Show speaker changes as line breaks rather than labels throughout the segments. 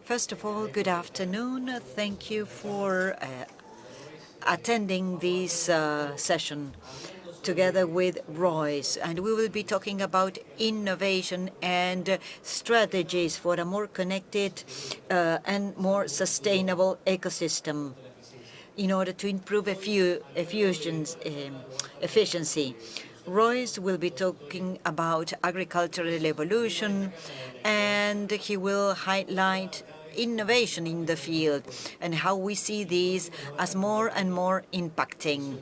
First of all, good afternoon. Thank you for attending this session together with Rois, and we will be talking about innovation and strategies for a more connected and more sustainable ecosystem in order to improve efficiency. Royce will be talking about agricultural evolution, and he will highlight innovation in the field and how we see these as more and more impacting.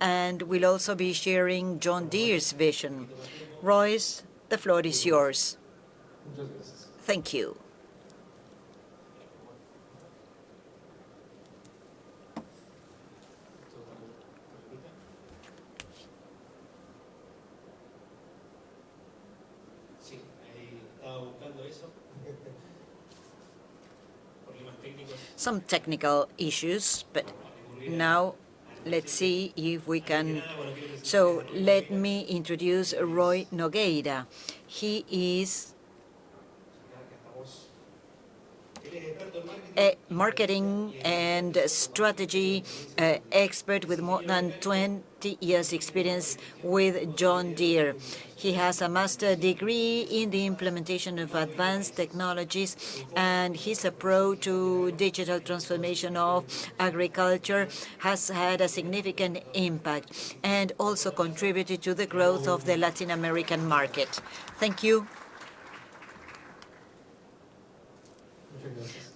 And we'll also be sharing John Deere's vision. Royce, the floor is yours. Thank you. Some technical issues, but now let's see if we can. So let me introduce Roy Nogueira. He is a marketing and strategy expert with more than 20 years experience with John Deere. He has a master's degree in the implementation of advanced technologies, and his approach to digital transformation of agriculture has had a significant impact and also contributed to the growth of the Latin American market. Thank you.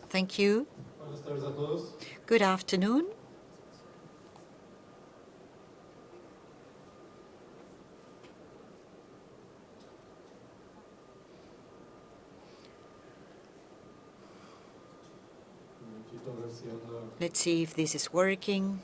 Thank you. Good afternoon. Let's see if this is working.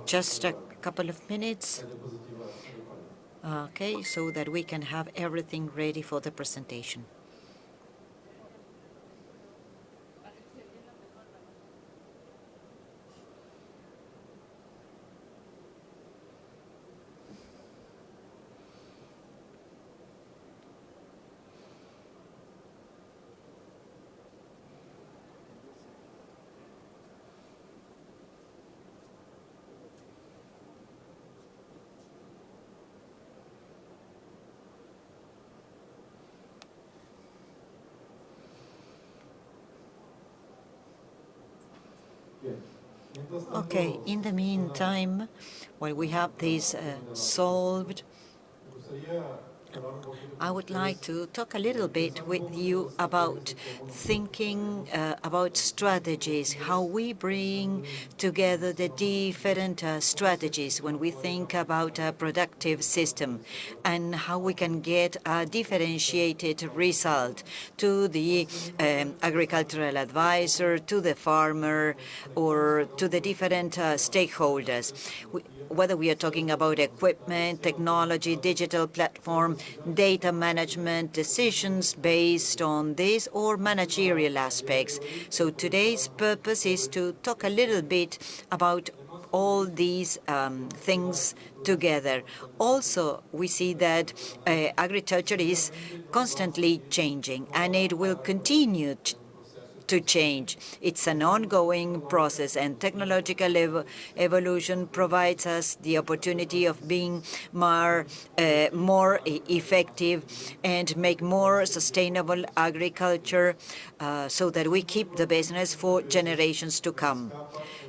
Just a couple of minutes. Okay, so that we can have everything ready for the presentation. Okay, in the meantime, while we have this solved, I would like to talk a little bit with you about thinking about strategies, how we bring together the different strategies when we think about a productive system, and how we can get a differentiated result to the agricultural advisor, to the farmer, or to the different stakeholders. Whether we are talking about equipment, technology, digital platform, data management, decisions based on this, or managerial aspects. So today's purpose is to talk a little bit about all these things together. Also, we see that agriculture is constantly changing, and it will continue to change. It's an ongoing process, and technological evolution provides us the opportunity of being more effective and make more sustainable agriculture so that we keep the business for generations to come.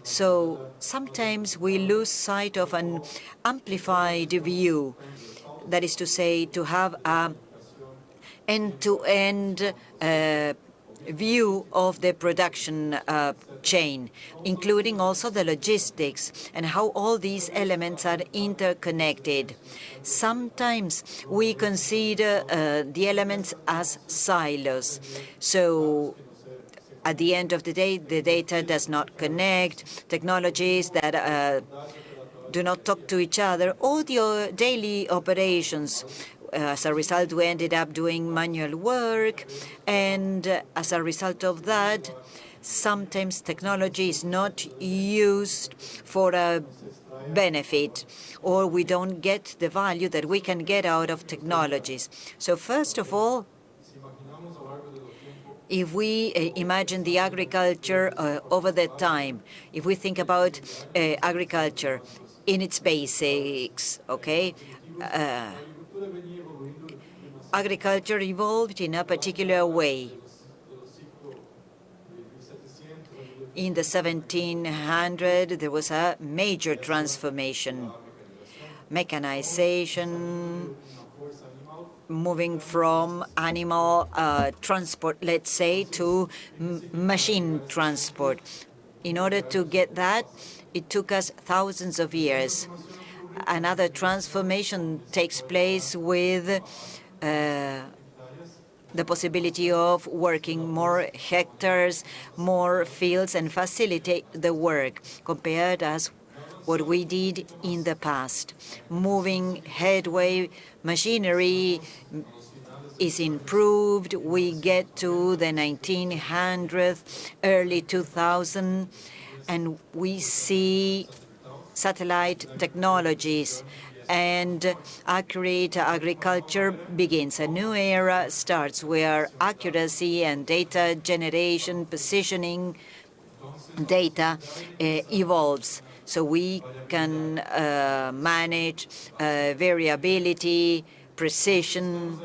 So sometimes we lose sight of an amplified view, that is to say, to have an end-to-end view of the production chain, including also the logistics and how all these elements are interconnected. Sometimes we consider the elements as silos. So at the end of the day, the data does not connect, technologies that do not talk to each other, all the daily operations. As a result, we ended up doing manual work, and as a result of that, sometimes technology is not used for a benefit, or we don't get the value that we can get out of technologies. So first of all, if we imagine the agriculture over the time, if we think about agriculture in its basics, okay, agriculture evolved in a particular way. In the 1700s, there was a major transformation. Mechanization, moving from animal transport, let's say, to machine transport. In order to get that, it took us thousands of years. Another transformation takes place with the possibility of working more hectares, more fields, and facilitate the work compared as what we did in the past. Moving headway, machinery is improved. We get to the 1900s, early 2000, and we see satellite technologies, and accurate agriculture begins. A new era starts where accuracy and data generation, positioning data evolves. So we can manage variability, precision.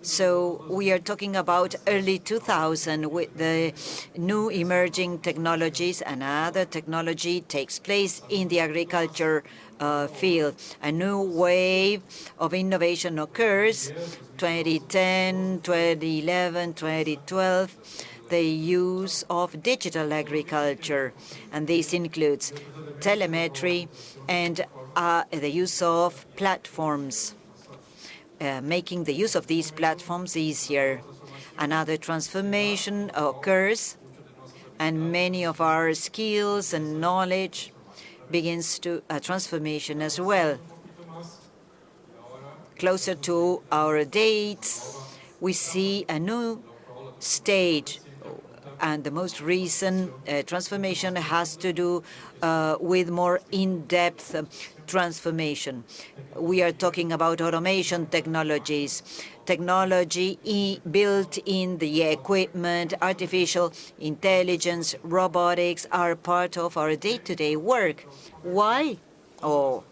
So we are talking about early 2000 with the new emerging technologies. Another technology takes place in the agriculture field. A new wave of innovation occurs, 2010, 2011, 2012, the use of digital agriculture. And this includes telemetry and the use of platforms, making the use of these platforms easier. Another transformation occurs, and many of our skills and knowledge begins to a transformation as well. Closer to our dates, we see a new stage, and the most recent transformation has to do with more in-depth transformation. We are talking about automation technologies, technology built in the equipment, artificial intelligence, robotics are part of our day-to-day work. Why? Oh,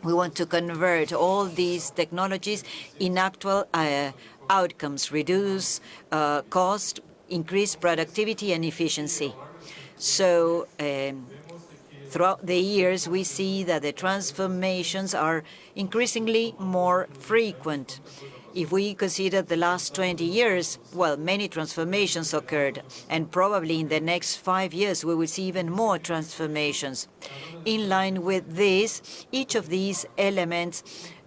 we want to convert all these technologies in actual outcomes, reduce cost, increase productivity and efficiency. So throughout the years, we see that the transformations are increasingly more frequent. If we consider the last 20 years, well, many transformations occurred, and probably in the next 5 years we will see even more transformations. In line with this, each of these elements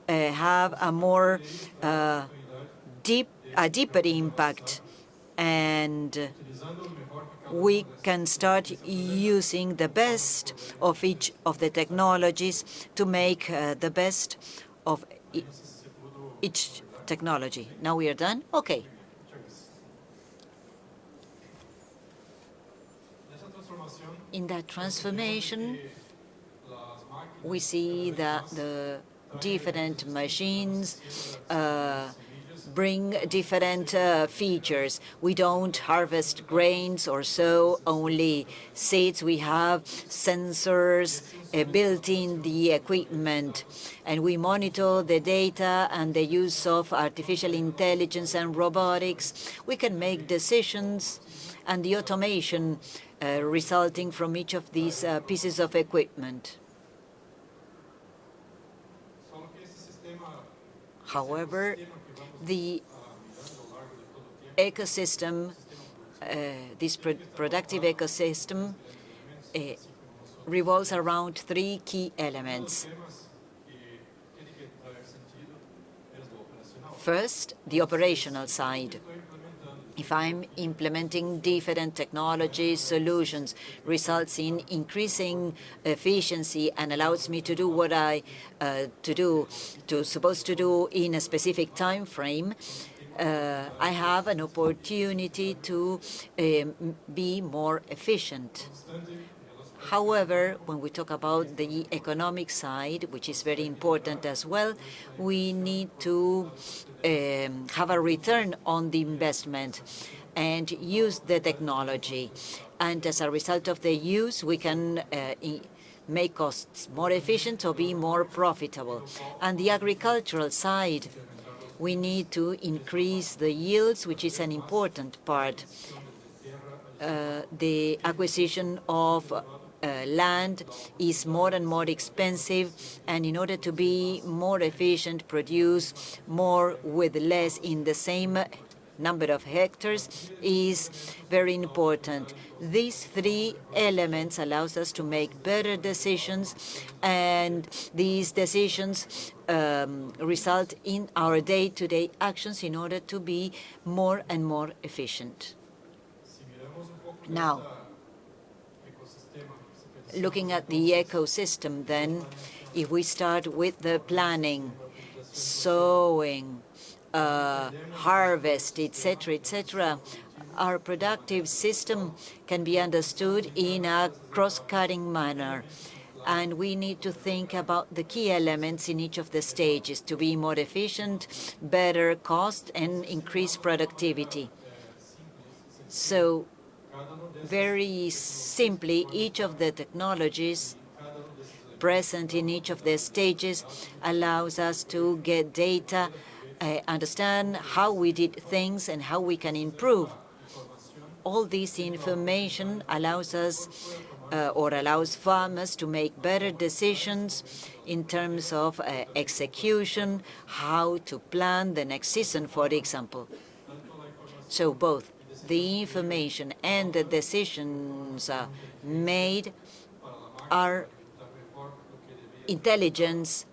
have a more deeper impact, and we can start using the best of each of the technologies to make the best of each technology. Now we are done? Okay. In that transformation, we see that the different machines bring different features. We don't harvest grains or sow only seeds. We have sensors built in the equipment, and we monitor the data and the use of artificial intelligence and robotics. We can make decisions, and the automation resulting from each of these pieces of equipment. However, the ecosystem this productive ecosystem revolves around three key elements. First, the operational side. If I'm implementing different technology solutions, results in increasing efficiency and allows me to do what I supposed to do in a specific time frame, I have an opportunity to be more efficient. However, when we talk about the economic side, which is very important as well, we need to have a return on the investment and use the technology. And as a result of the use, we can make costs more efficient or be more profitable. And the agricultural side, we need to increase the yields, which is an important part. The acquisition of land is more and more expensive, and in order to be more efficient, produce more with less in the same number of hectares is very important. These three elements allows us to make better decisions, and these decisions result in our day-to-day actions in order to be more and more efficient. Now, looking at the ecosystem then, if we start with the planning, sowing, harvest, etc., our productive system can be understood in a cross-cutting manner. And we need to think about the key elements in each of the stages to be more efficient, better cost, and increase productivity. So, very simply, each of the technologies present in each of the stages allows us to get data, understand how we did things and how we can improve. All this information allows us or allows farmers to make better decisions in terms of execution, how to plan the next season, for example. So both the information and the decisions made are intelligence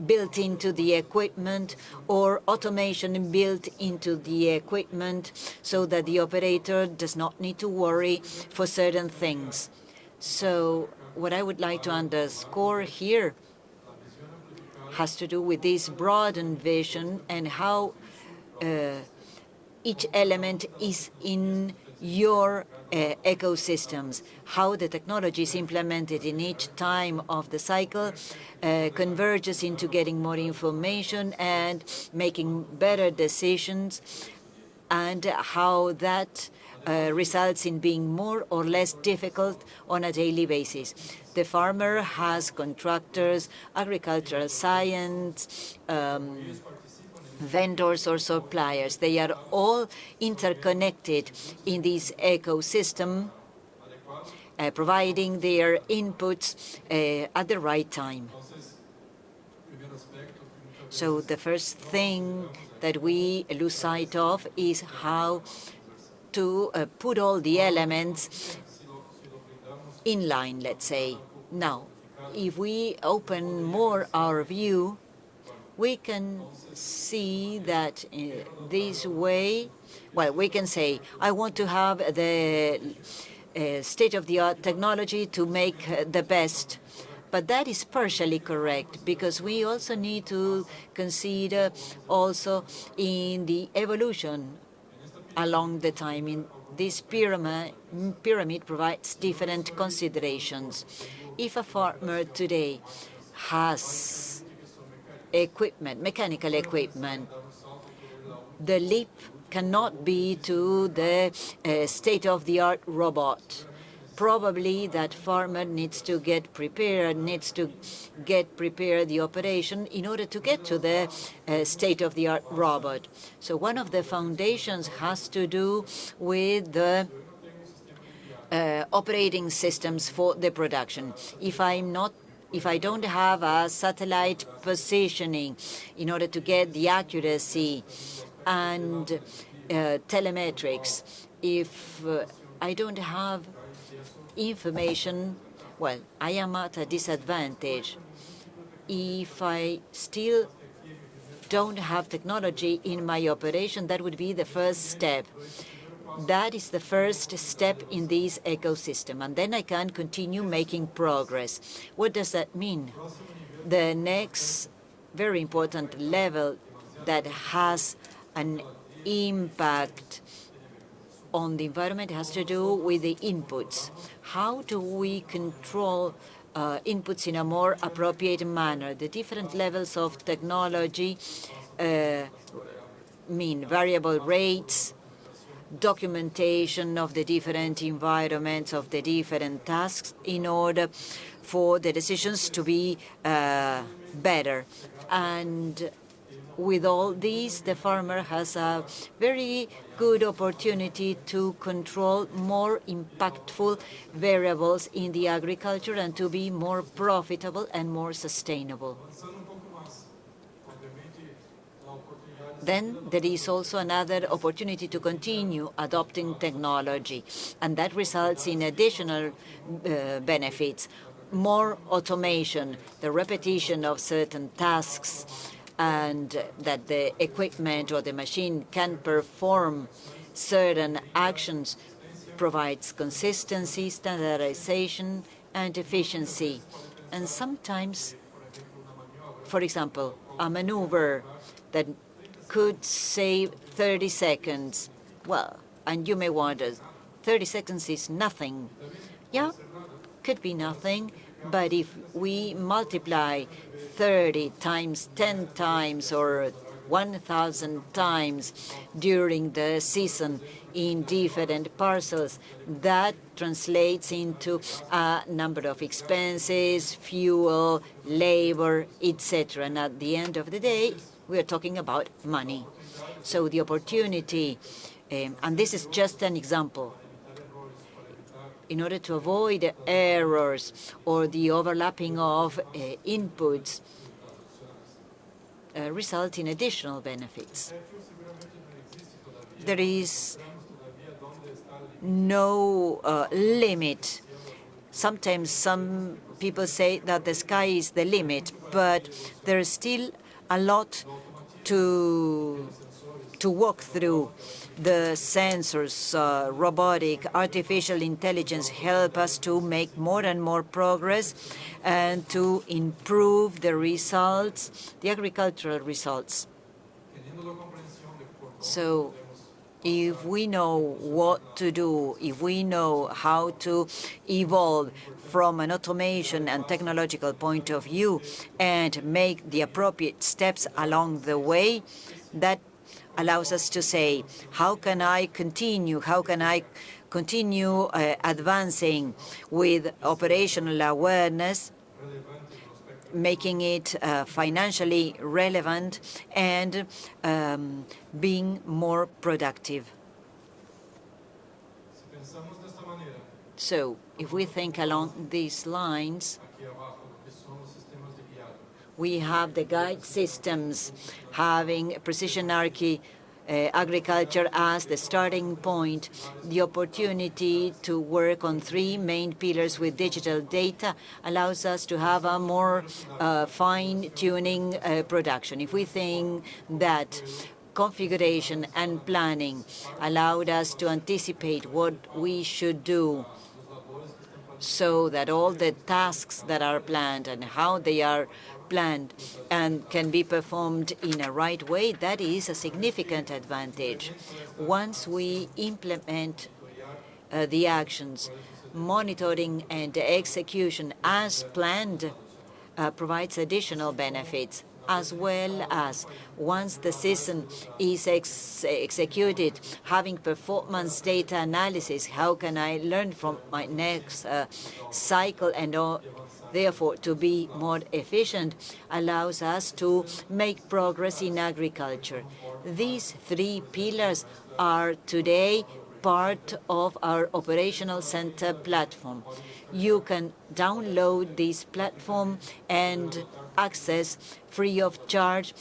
built into the equipment or automation built into the equipment so that the operator does not need to worry for certain things. So what I would like to underscore here has to do with this broadened vision and how each element is in your ecosystems, how the technology is implemented in each time of the cycle converges into getting more information and making better decisions, and how that results in being more or less difficult on a daily basis. The farmer has contractors, agricultural science, vendors or suppliers. They are all interconnected in this ecosystem, providing their inputs at the right time. So the first thing that we lose sight of is how to put all the elements in line, let's say. Now, if we open more our view, we can see that in this way, well, we can say, I want to have the state-of-the-art technology to make the best. But that is partially correct, because we also need to consider also in the evolution along the time. In this pyramid provides different considerations. If a farmer today has equipment, mechanical equipment, the leap cannot be to the state-of-the-art robot. Probably that farmer needs to get prepared, the operation in order to get to the state-of-the-art robot. So one of the foundations has to do with the operating systems for the production. If I don't have a satellite positioning in order to get the accuracy and telemetrics if I don't have information, well, I am at a disadvantage. If I still don't have technology in my operation, that would be the first step. That is the first step in this ecosystem, and then I can continue making progress. What does that mean? The next very important level that has an impact on the environment has to do with the inputs. How do we control inputs in a more appropriate manner? The different levels of technology mean variable rates, documentation of the different environments, of the different tasks, in order for the decisions to be better. And with all these, the farmer has a very good opportunity to control more impactful variables in the agriculture and to be more profitable and more sustainable. Then there is also another opportunity to continue adopting technology, and that results in additional benefits. More automation, the repetition of certain tasks, and that the equipment or the machine can perform certain actions provides consistency, standardization, and efficiency. And sometimes, for example, a maneuver that could save 30 seconds. Well, and you may wonder, 30 seconds is nothing. Yeah, could be nothing, but if we multiply 30 times 10 times or 1,000 times during the season in different parcels, that translates into a number of expenses, fuel, labor, etc. And at the end of the day, we are talking about money. So the opportunity, and this is just an example, in order to avoid errors or the overlapping of inputs, result in additional benefits. There is no limit. Sometimes some people say that the sky is the limit, but there is still a lot to walk through. The sensors, robotic, artificial intelligence help us to make more and more progress and to improve the results, the agricultural results. So if we know what to do, if we know how to evolve from an automation and technological point of view and make the appropriate steps along the way, that allows us to say, how can I continue advancing with operational awareness, making it financially relevant and being more productive. So if we think along these lines, we have the guide systems having precision agriculture as the starting point, the opportunity to work on three main pillars with digital data allows us to have a more fine-tuning production. If we think that configuration and planning allowed us to anticipate what we should do so that all the tasks that are planned and how they are planned and can be performed in a right way, that is a significant advantage. Once we implement the actions, monitoring and execution as planned provides additional benefits, as well as once the season is executed, having performance data analysis, how can I learn from my next cycle and therefore to be more efficient, allows us to make progress in agriculture. These three pillars are today part of our operational center platform. You can download this platform and access free of charge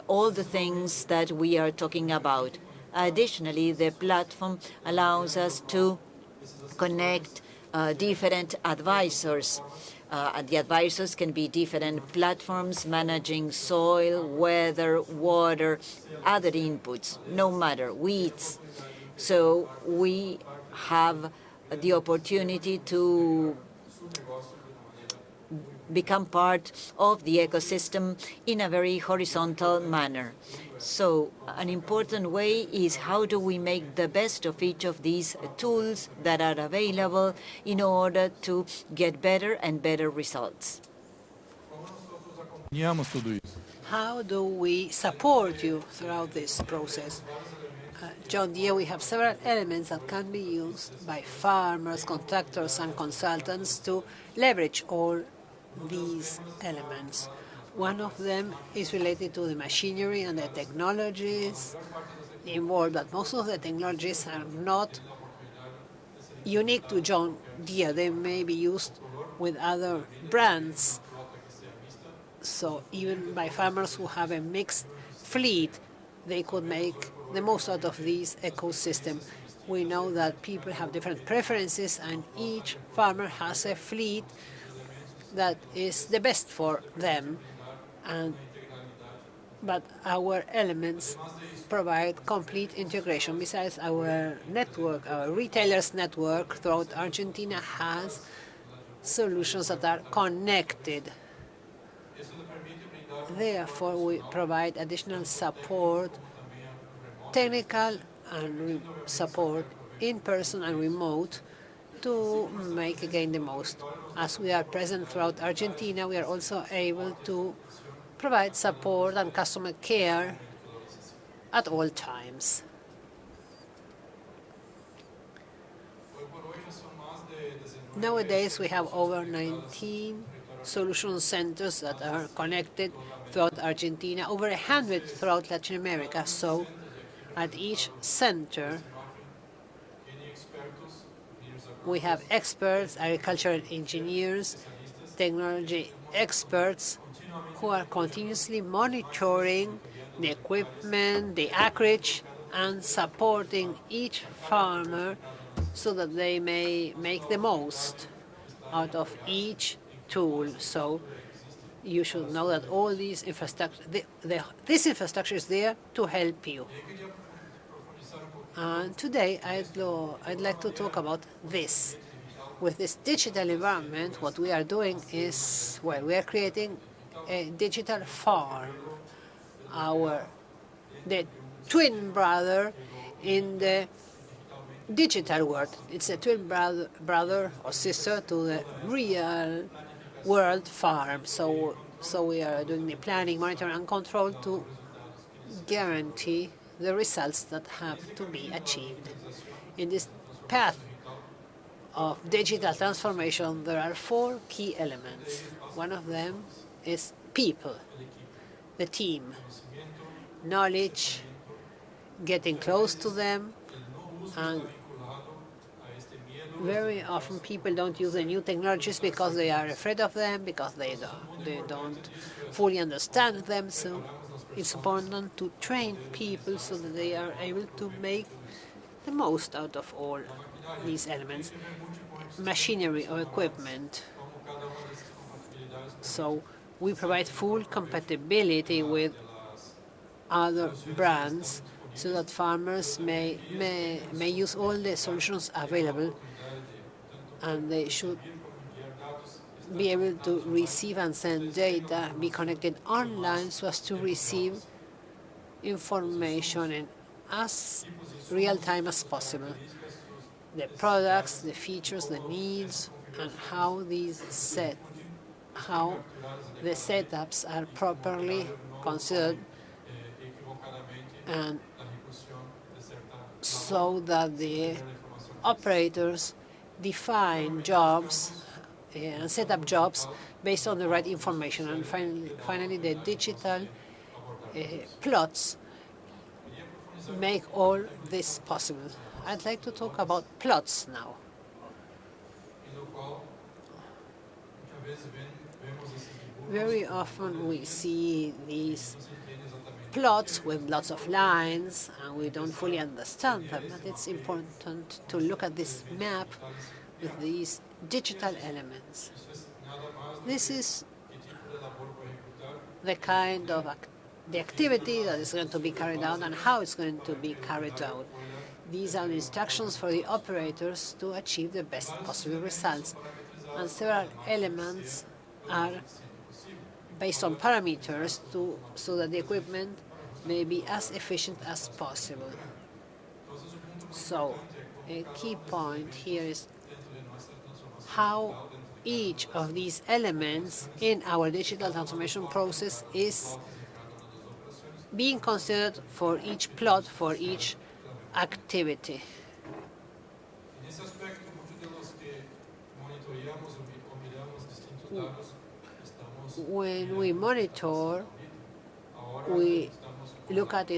all the things that we are talking about. Additionally, the platform allows us to connect different advisors. The advisors can be different platforms managing soil, weather, water, other inputs, no matter, weeds. So we have the opportunity to become part of the ecosystem in a very horizontal manner. So an important way is how do we make the best of each of these tools that are available in order to get better and better results.
How do we support you throughout this process? John Deere, we have several elements that can be used by farmers, contractors, and consultants to leverage all these elements. One of them is related to the machinery and the technologies involved, but most of the technologies are not unique to John Deere. They may be used with other brands. So even by farmers who have a mixed fleet, they could make the most out of this ecosystem. We know that people have different preferences, and each farmer has a fleet that is the best for them. But our elements provide complete integration. Besides, our network, our retailers network throughout Argentina has solutions that are connected. Therefore, we provide additional support, technical and support in person and remote, to make again the most. As we are present throughout Argentina, we are also able to provide support and customer care at all times. Nowadays, we have over 19 solution centers that are connected throughout Argentina, over 100 throughout Latin America. So at each center, we have experts, agricultural engineers, technology experts who are continuously monitoring the equipment, the acreage, and supporting each farmer so that they may make the most out of each tool. So you should know that all these infrastructure, this infrastructure is there to help you. And today I'd like to talk about this. With this digital environment, what we are doing is, well, we are creating a digital farm, the twin brother in the digital world. It's a twin brother or sister to the real world farm. So we are doing the planning, monitoring, and control to guarantee the results that have to be achieved. In this path of digital transformation, there are 4 key elements. One of them is people, the team, knowledge, getting close to them, and very often people don't use the new technologies because they are afraid of them, because they don't fully understand them. So it's important to train people so that they are able to make the most out of all these elements, machinery or equipment. So we provide full compatibility with other brands so that farmers may use all the solutions available, and they should be able to receive and send data, be connected online so as to receive information in as real time as possible. The products, the features, the needs, and how the setups are properly considered, and so that the operators define jobs and set up jobs based on the right information. And finally the digital plots make all this possible. I'd like to talk about plots now. Very often we see these plots with lots of lines, and we don't fully understand them. But it's important to look at this map with these digital elements. This is the kind of the activity that is going to be carried out and how it's going to be carried out. These are the instructions for the operators to achieve the best possible results. And several elements are based on parameters so that the equipment may be as efficient as possible. So a key point here is how each of these elements in our digital transformation process is being considered for each plot, for each activity. When we monitor, we look at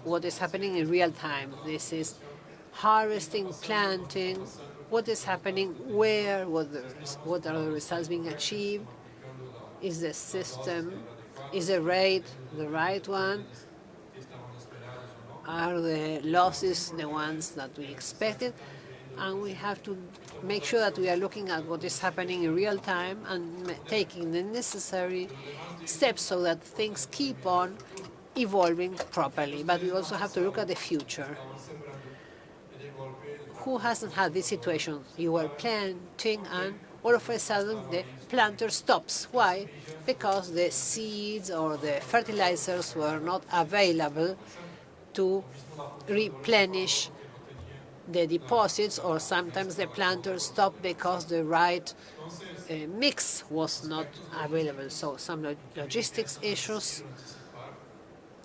what is happening in real time. This is harvesting, planting, what is happening where, what are the results being achieved, is the system, is the rate the right one, are the losses the ones that we expected, and we have to make sure that we are looking at what is happening in real time and taking the necessary steps so that things keep on evolving properly. But we also have to look at the future. Who hasn't had this situation? You are planting and all of a sudden the planter stops. Why? Because the seeds or the fertilizers were not available to replenish the deposits, or sometimes the planter stopped because the right mix was not available. So some logistics issues.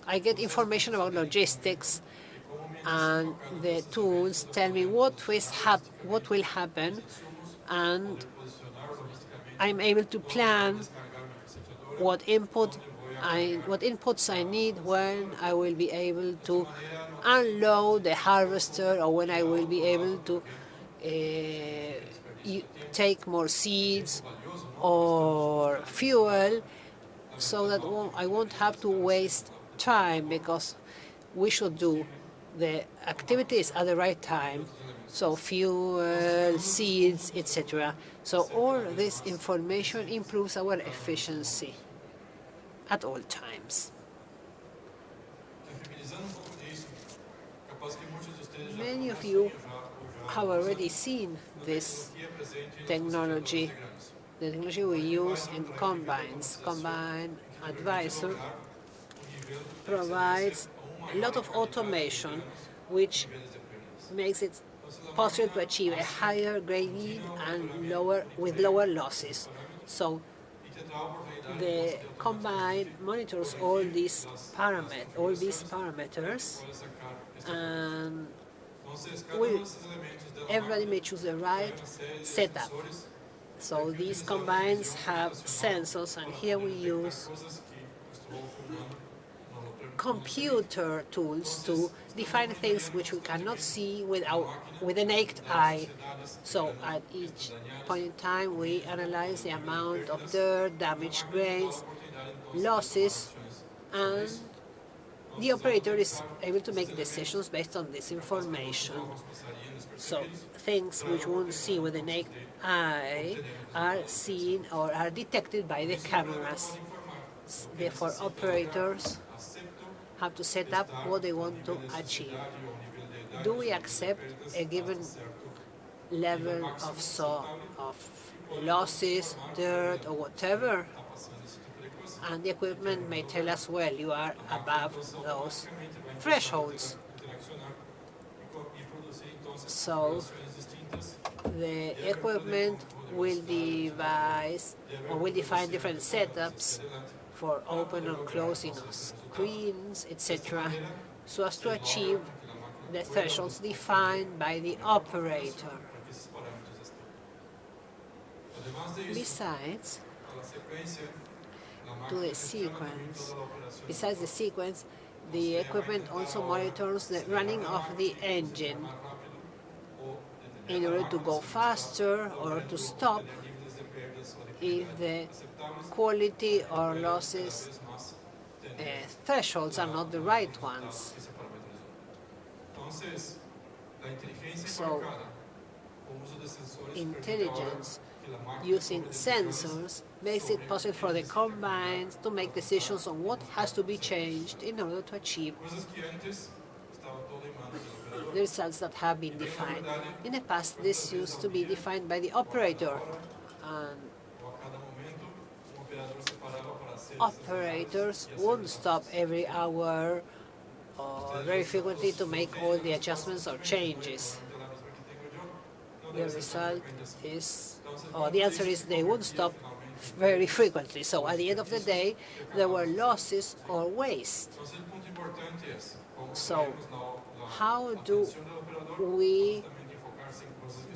I get information about logistics, and the tools tell me what will happen, and I'm able to plan what inputs I need, when I will be able to unload the harvester, or when I will be able to take more seeds or fuel, so that I won't have to waste time, because we should do the activities at the right time. So fuel, seeds, etc. So all this information improves our efficiency at all times. Many of you have already seen this technology, the technology we use in combines. Combine Advisor provides a lot of automation, which makes it possible to achieve a higher grain yield and with lower losses. So the combine monitors all these parameters, and everybody may choose the right setup. So these combines have sensors, and here we use computer tools to define things which we cannot see with the naked eye. So at each point in time, we analyze the amount of dirt, damaged grains, losses, and the operator is able to make decisions based on this information. So things which we won't see with the naked eye are seen or are detected by the cameras. Therefore, operators have to set up what they want to achieve. Do we accept a given level of losses, dirt, or whatever? And the equipment may tell us, well, you are above those thresholds. So the equipment will devise or will define different setups for open and closing of screens, etc., so as to achieve the thresholds defined by the operator. Besides the sequence, the equipment also monitors the running of the engine in order to go faster or to stop if the quality or losses thresholds are not the right ones. So intelligence using sensors makes it possible for the combines to make decisions on what has to be changed in order to achieve the results that have been defined. In the past, this used to be defined by the operator. And operators won't stop every hour or very frequently to make all the adjustments or changes. The result is, or the answer is, they won't stop very frequently. So at the end of the day, there were losses or waste. So how do we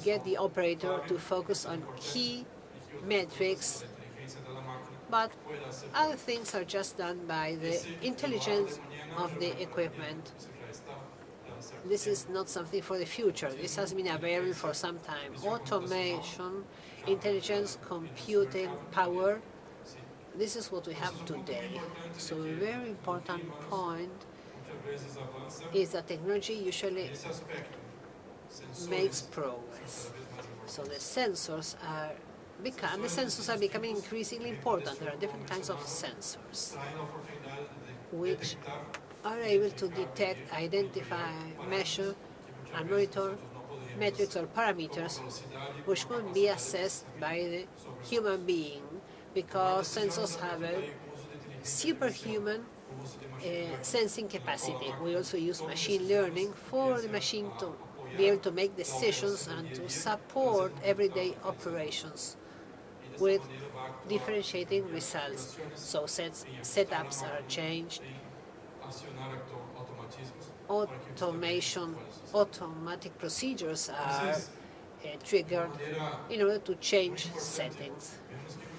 get the operator to focus on key metrics, but other things are just done by the intelligence of the equipment? This is not something for the future. This has been available for some time. Automation, intelligence, computing, power, this is what we have today. So a very important point is that technology usually makes progress. So the sensors are becoming increasingly important. There are different kinds of sensors which are able to detect, identify, measure, and monitor metrics or parameters which could be assessed by the human being, because sensors have a superhuman sensing capacity. We also use machine learning for the machine to be able to make decisions and to support everyday operations with differentiating results. So setups are changed, automation, automatic procedures are triggered in order to change settings.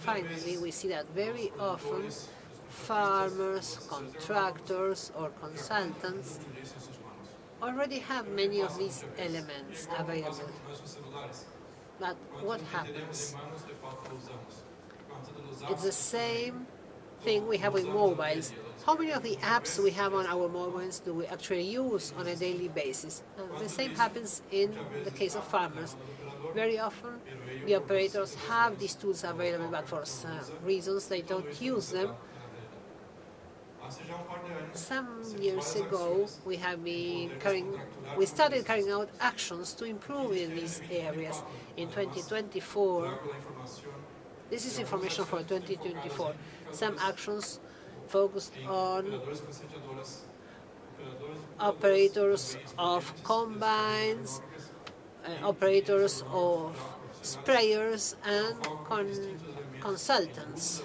Finally, we see that very often farmers, contractors, or consultants already have many of these elements available. But what happens? It's the same thing we have with mobiles. How many of the apps we have on our mobiles do we actually use on a daily basis? The same happens in the case of farmers. Very often, the operators have these tools available, but for some reasons they don't use them. Some years ago, we started carrying out actions to improve in these areas. In 2024, this is information for 2024. Some actions focused on operators of combines, operators of sprayers, and consultants.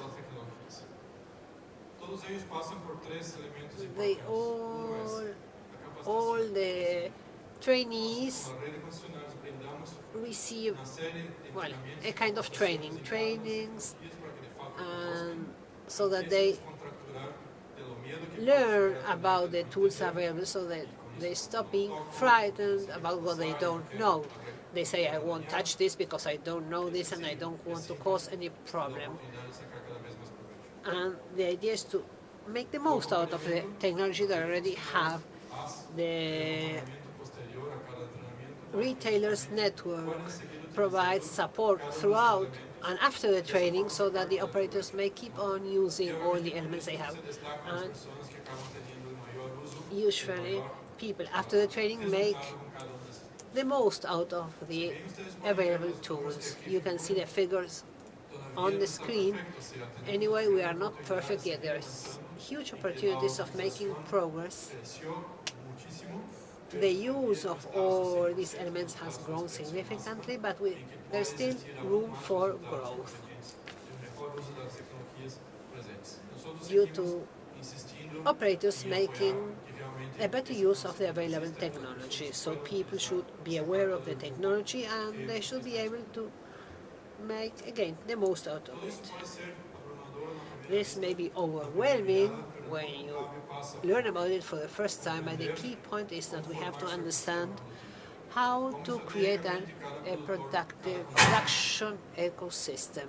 They all the trainees receive, well, a kind of trainings, so that they learn about the tools available, so that they stop being frightened about what they don't know. They say, I won't touch this because I don't know this and I don't want to cause any problem. And the idea is to make the most out of the technology that already have. The retailers network provides support throughout and after the training, so that the operators may keep on using all the elements they have. And usually, people after the training make the most out of the available tools. You can see the figures on the screen. Anyway, we are not perfect yet. There is huge opportunities of making progress. The use of all these elements has grown significantly, but there's still room for growth due to operators making a better use of the available technology. So people should be aware of the technology, and they should be able to make, again, the most out of it. This may be overwhelming when you learn about it for the first time, but the key point is that we have to understand how to create a productive production ecosystem.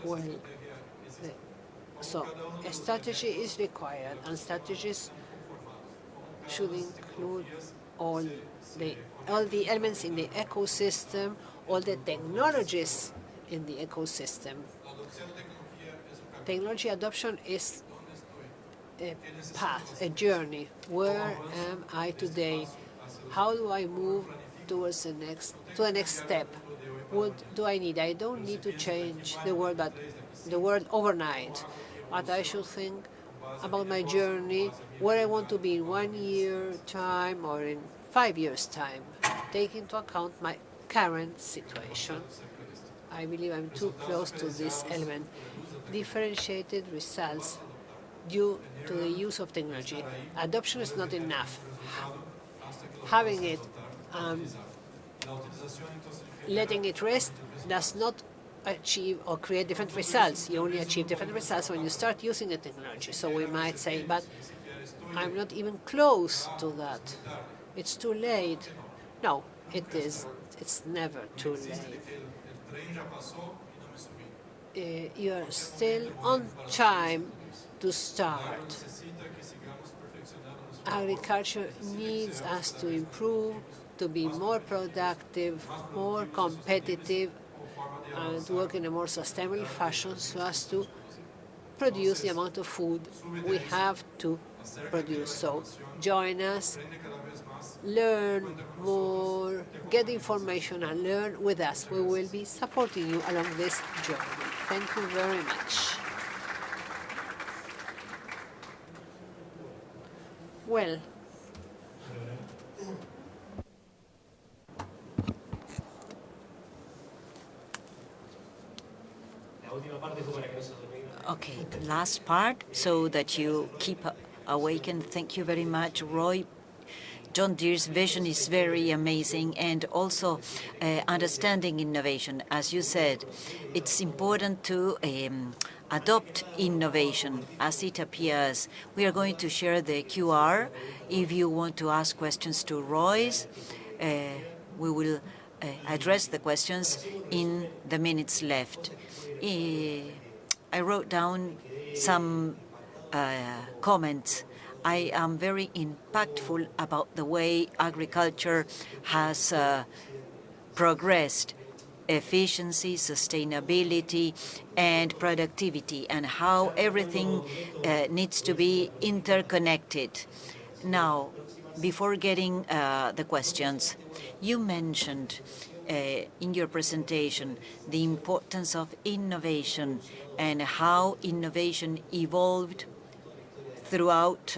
Well, so a strategy is required, and strategies should include all the elements in the ecosystem, all the technologies in the ecosystem. Technology adoption is a path, a journey. Where am I today? How do I move towards the next step? What do I need? I don't need to change the world overnight, but I should think about my journey, where I want to be in 1 year time or in 5 years time, take into account my current situation. I believe I'm too close to this element. Differentiated results due to the use of technology. Adoption is not enough. Having it, letting it rest does not achieve or create different results. You only achieve different results when you start using the technology. So we might say, but I'm not even close to that. It's too late. No, it is. It's never too late. You are still on time to start. Agriculture needs us to improve, to be more productive, more competitive, and to work in a more sustainable fashion so as to produce the amount of food we have to produce. So join us, learn more, get information and learn with us. We will be supporting you along this journey. Thank you very much. Well,
okay, the last part, so that you keep awakened. Thank you very much, Roy. John Deere's vision is very amazing, and also understanding innovation. As you said, it's important to adopt innovation as it appears. We are going to share the QR. If you want to ask questions to Rois, we will address the questions in the minutes left. I wrote down some comments. I am very impactful about the way agriculture has progressed, efficiency, sustainability, and productivity, and how everything needs to be interconnected. Now, before getting the questions, you mentioned in your presentation the importance of innovation and how innovation evolved throughout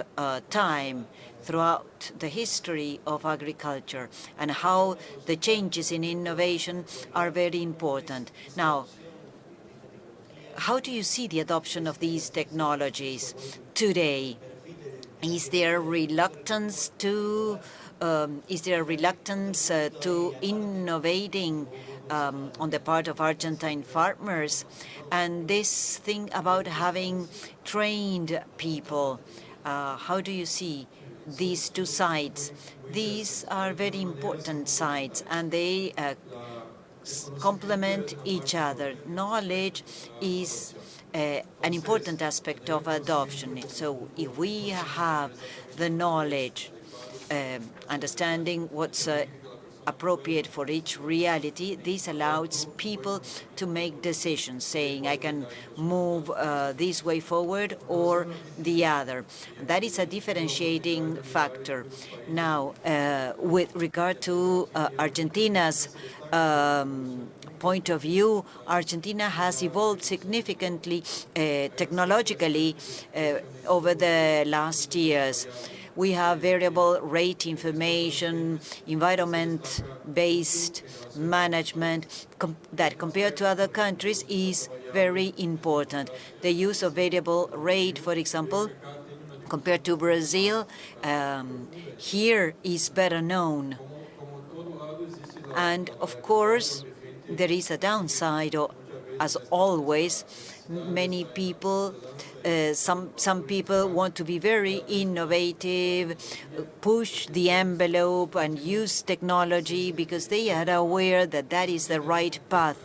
time, throughout the history of agriculture, and how the changes in innovation are very important. Now, how do you see the adoption of these technologies today? Is there reluctance to innovating on the part of Argentine farmers? And this thing about having trained people, how do you see these two sides? These are very important sides, and they complement each other. Knowledge is an important aspect of adoption. So if we have the knowledge, understanding what's appropriate for each reality, this allows people to make decisions, saying, I can move this way forward or the other. That is a differentiating factor. Now, with regard to Argentina's point of view, Argentina has evolved significantly technologically over the last years. We have variable rate information, environment-based management that compared to other countries is very important. The use of variable rate, for example, compared to Brazil, here is better known. And of course, there is a downside, as always, Many people, some people want to be very innovative, push the envelope and use technology because they are aware that that is the right path,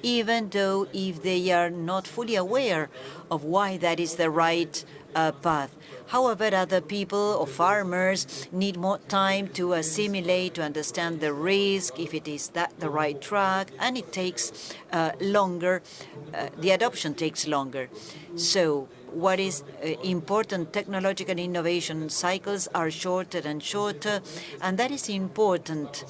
even though if they are not fully aware of why that is the right path. However, other people or farmers need more time to assimilate, to understand the risk, if it is that the right track, and it takes longer. The adoption takes longer. So what is important, technological innovation cycles are shorter and shorter, and that is important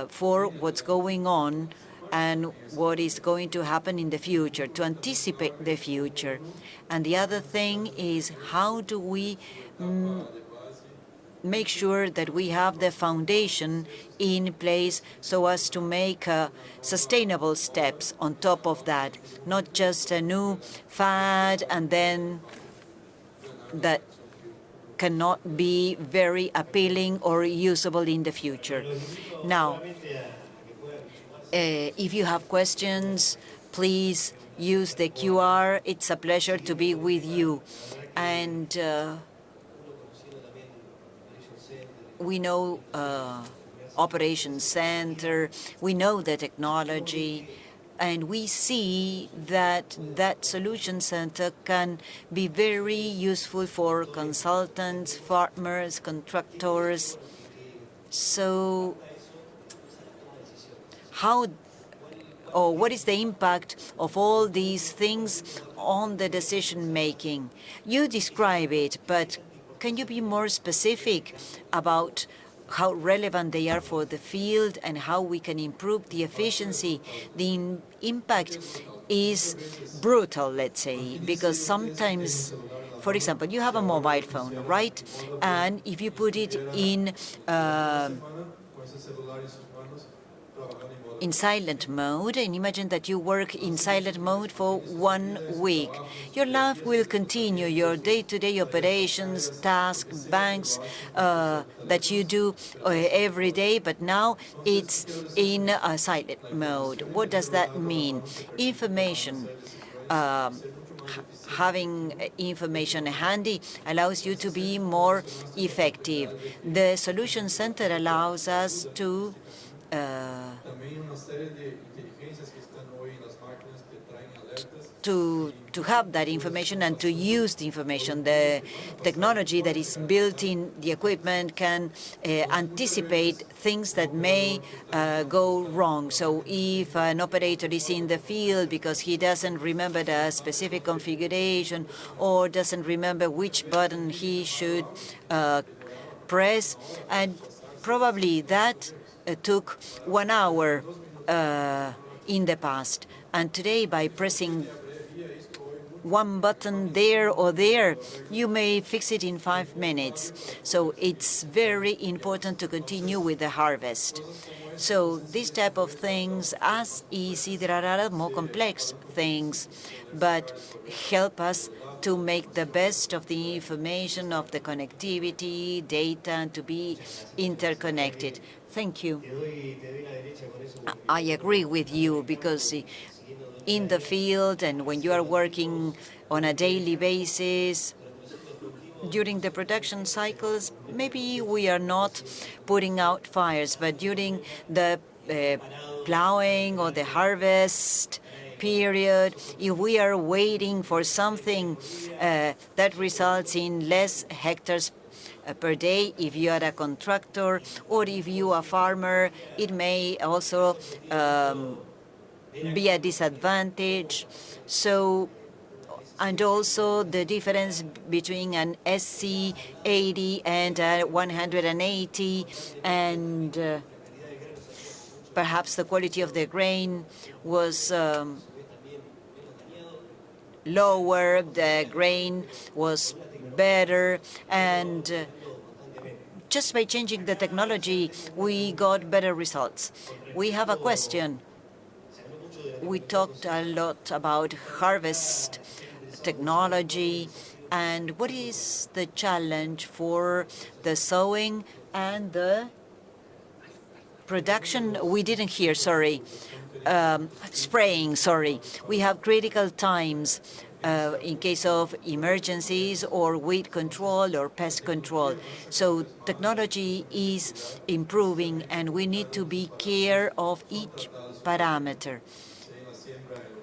for what's going on and what is going to happen in the future, to anticipate the future. And the other thing is, how do we make sure that we have the foundation in place so as to make sustainable steps on top of that, not just a new fad and then that cannot be very appealing or usable in the future. Now, if you have questions, please use the QR. It's a pleasure to be with you. And we know Operations Center, we know the technology, and we see that that solution center can be very useful for consultants, farmers, contractors. So how or what is the impact of all these things on the decision making? You describe it, but can you be more specific about how relevant they are for the field and how we can improve the efficiency? The impact is brutal, let's say, because sometimes, for example, you have a mobile phone, right? And if you put it in silent mode, and imagine that you work in silent mode for 1 week. Your life will continue, your day-to-day operations, tasks, banks that you do every day, but now it's in a silent mode. What does that mean? Information. Having information handy allows you to be more effective. The Solution Center allows us to have that information and to use the information. The technology that is built in the equipment can anticipate things that may go wrong. So if an operator is in the field because he doesn't remember the specific configuration or doesn't remember which button he should press, and probably that took 1 hour in the past. And today, by pressing one button there or there, you may fix it in 5 minutes. So it's very important to continue with the harvest. So these type of things, as easy, there are other more complex things, but help us to make the best of the information, of the connectivity, data, and to be interconnected. Thank you. I agree with you, because in the field and when you are working on a daily basis, during the production cycles, maybe we are not putting out fires, but during the plowing or the harvest period, if we are waiting for something that results in less hectares per day, if you are a contractor or if you are a farmer, it may also be a disadvantage. So, and also the difference between an SC 80 and 180, and perhaps the quality of the grain was lower, the grain was better, and just by changing the technology, we got better results. We have a question. We talked a lot about harvest technology, and what is the challenge for the sowing and the production? We didn't hear, sorry. spraying, sorry. We have critical times in case of emergencies or weed control or pest control. So technology is improving, and we need to be care of each parameter.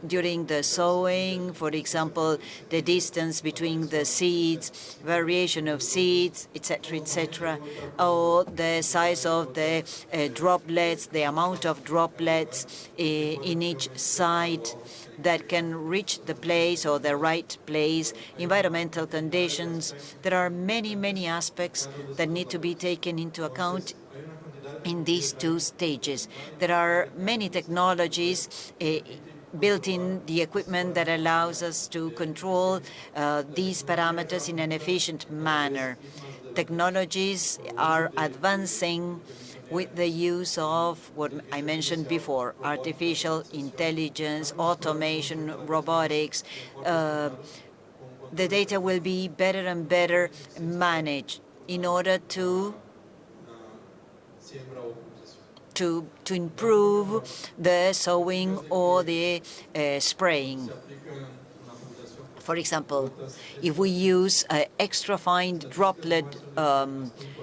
During the sowing, for example, the distance between the seeds, variation of seeds, etc., or the size of the droplets, the amount of droplets in each site that can reach the place or the right place, environmental conditions. There are many, many aspects that need to be taken into account in these two stages. There are many technologies built in the equipment that allows us to control these parameters in an efficient manner. Technologies are advancing with the use of what I mentioned before, artificial intelligence, automation, robotics. The data will be better and better managed in order to improve the sowing or the spraying. For example, if we use extra fine droplet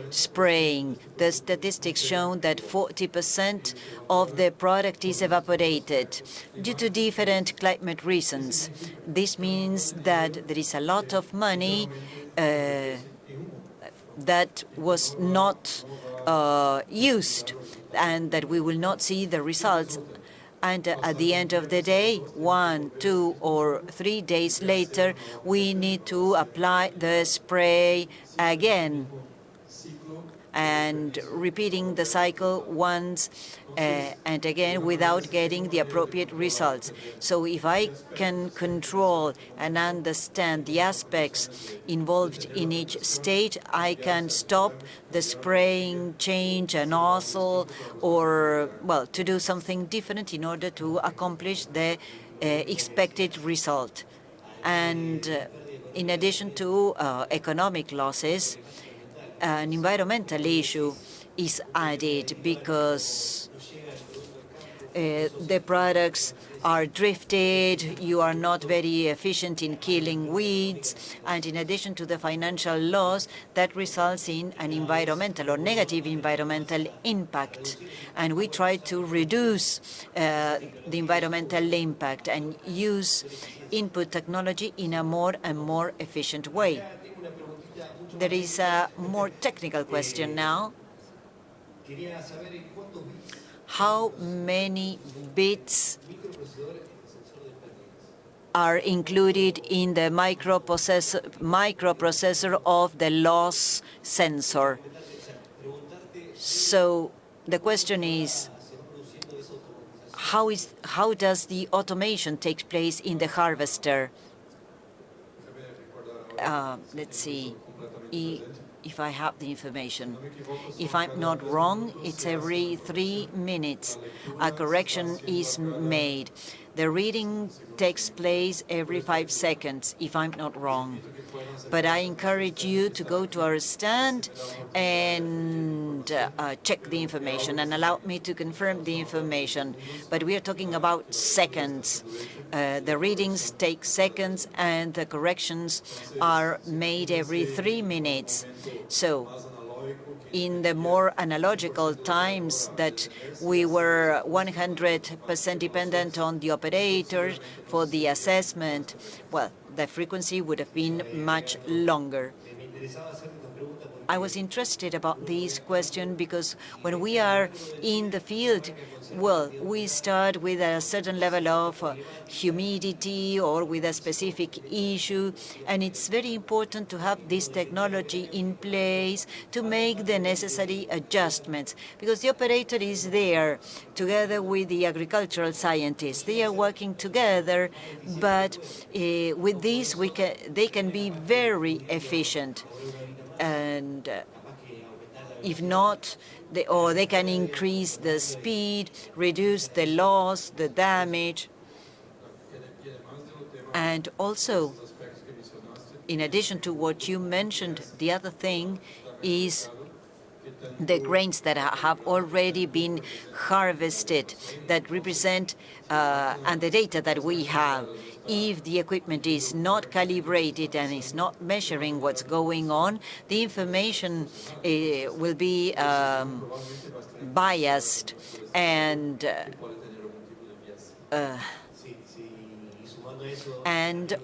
spraying, the statistics show that 40% of the product is evaporated due to different climate reasons. This means that there is a lot of money that was not used, and that we will not see the results. And at the end of the day, 1, 2, or 3 days later, we need to apply the spray again, and repeating the cycle once and again without getting the appropriate results. So if I can control and understand the aspects involved in each stage, I can stop the spraying, change a nozzle, or, well, to do something different in order to accomplish the expected result. And in addition to economic losses, an environmental issue is added because the products are drifted, you are not very efficient in killing weeds, and in addition to the financial loss, that results in an environmental or negative environmental impact. And we try to reduce the environmental impact and use input technology in a more and more efficient way. There is a more technical question now. How many bits are included in the microprocessor of the loss sensor? So the question is, how does the automation take place in the harvester? Let's see if I have the information. If I'm not wrong, it's every 3 minutes a correction is made. The reading takes place every 5 seconds, if I'm not wrong. But I encourage you to go to our stand and check the information and allow me to confirm the information. But we are talking about seconds. The readings take seconds, and the corrections are made every 3 minutes. So in the more analogical times that we were 100% dependent on the operator for the assessment, well, the frequency would have been much longer. I was interested about this question because when we are in the field, well, we start with a certain level of humidity or with a specific issue, and it's very important to have this technology in place to make the necessary adjustments, because the operator is there together with the agricultural scientists. They are working together, but with this they can be very efficient. And if not, they can increase the speed, reduce the loss, the damage. And also, in addition to what you mentioned, the other thing is the grains that have already been harvested, that represent, and the data that we have. If the equipment is not calibrated and is not measuring what's going on, the information will be biased and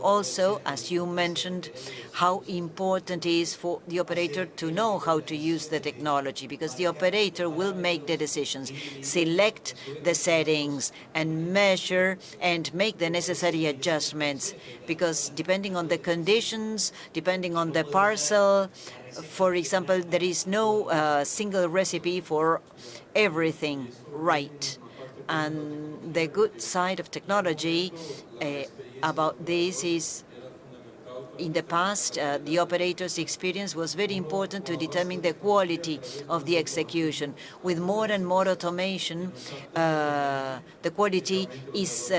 also, as you mentioned, how important it is for the operator to know how to use the technology, because the operator will make the decisions, select the settings, and measure and make the necessary adjustments, because depending on the conditions, depending on the parcel, for example, there is no single recipe for everything right. And the good side of technology about this is, in the past, the operator's experience was very important to determine the quality of the execution. With more and more automation, the quality is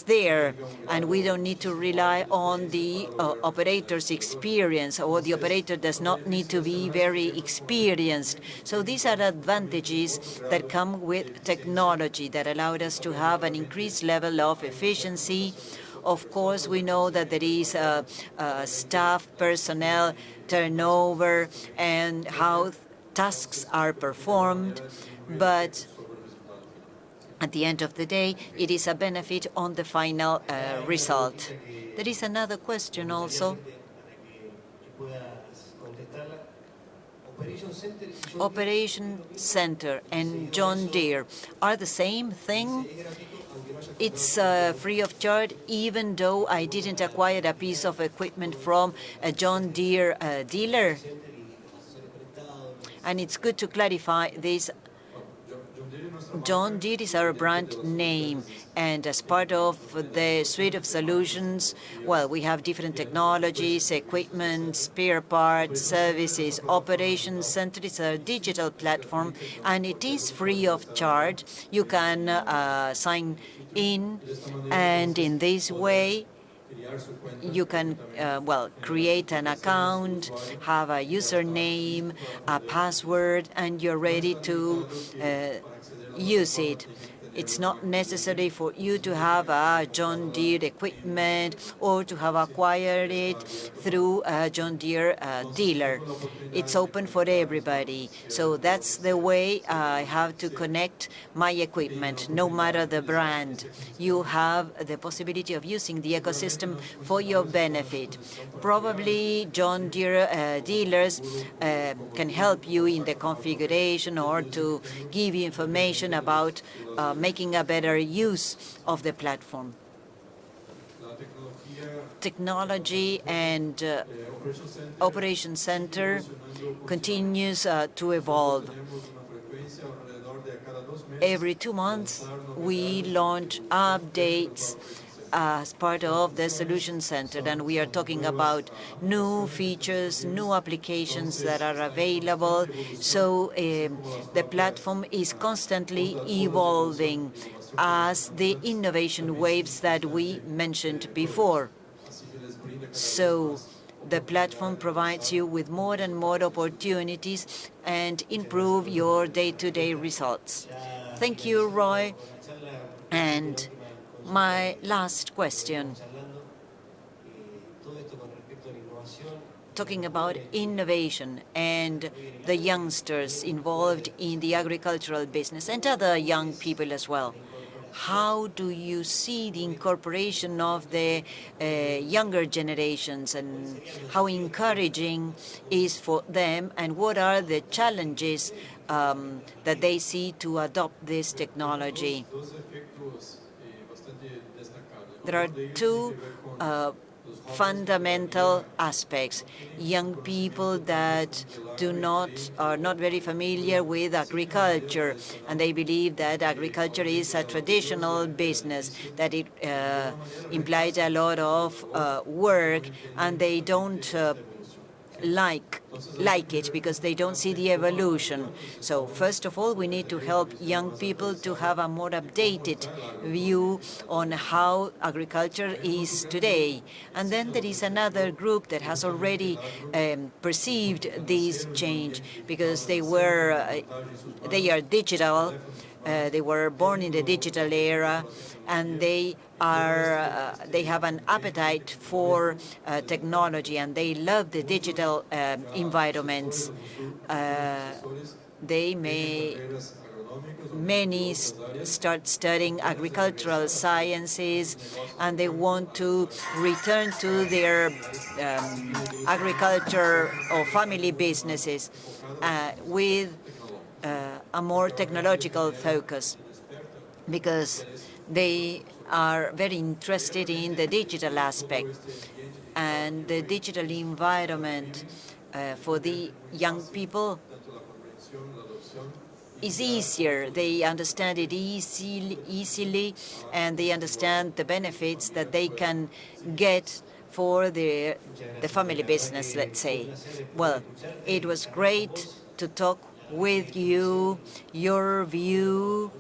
there, and we don't need to rely on the operator's experience, or the operator does not need to be very experienced. So these are advantages that come with technology that allowed us to have an increased level of efficiency. Of course, we know that there is staff, personnel turnover, and how tasks are performed, but at the end of the day, it is a benefit on the final result. There is another question also. Operation Center and John Deere are the same thing? It's free of charge, even though I didn't acquire a piece of equipment from a John Deere dealer? And it's good to clarify this. John Deere is our brand name, and as part of the suite of solutions, well, we have different technologies, equipment, spare parts, services. Operations Center is a digital platform, and it is free of charge. You can sign in, and in this way, you can, create an account, have a username, a password, and you're ready to use it. It's not necessary for you to have a John Deere equipment or to have acquired it through a John Deere dealer. It's open for everybody. So that's the way I have to connect my equipment, no matter the brand. You have the possibility of using the ecosystem for your benefit. Probably John Deere dealers can help you in the configuration or to give you information about making a better use of the platform. Technology and Operation Center continues to evolve. Every 2 months, we launch updates as part of the Solution Center, and we are talking about new features, new applications that are available. So the platform is constantly evolving as the innovation waves that we mentioned before. So the platform provides you with more and more opportunities and improve your day-to-day results. Thank you, Roy. And my last question, talking about innovation and the youngsters involved in the agricultural business and other young people as well. How do you see the incorporation of the younger generations, and how encouraging is for them, and what are the challenges that they see to adopt this technology? There are two fundamental aspects. Young people that are not very familiar with agriculture, and they believe that agriculture is a traditional business, that it implies a lot of work, and they don't like like it because they don't see the evolution. So first of all, we need to help young people to have a more updated view on how agriculture is today. And then there is another group that has already perceived this change because they are digital. They were born in the digital era, and they have an appetite for technology, and they love the digital environments. Many start studying agricultural sciences, and they want to return to their agriculture or family businesses with a more technological focus, because they are very interested in the digital aspect. And the digital environment for the young people is easier. They understand it easily, and they understand the benefits that they can get for the family business, let's say. Well, it was great to talk with you. Your view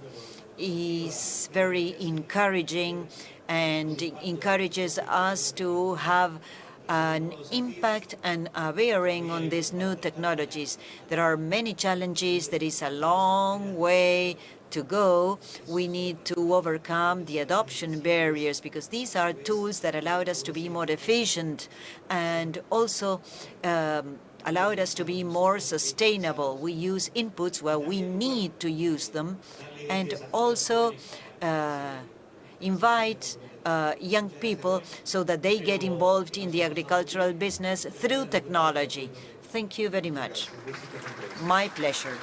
is very encouraging and encourages us to have an impact and a bearing on these new technologies. There are many challenges. There is a long way to go. We need to overcome the adoption barriers, because these are tools that allowed us to be more efficient and also allowed us to be more sustainable. We use inputs where we need to use them, and also invite young people so that they get involved in the agricultural business through technology. Thank you very much. My pleasure.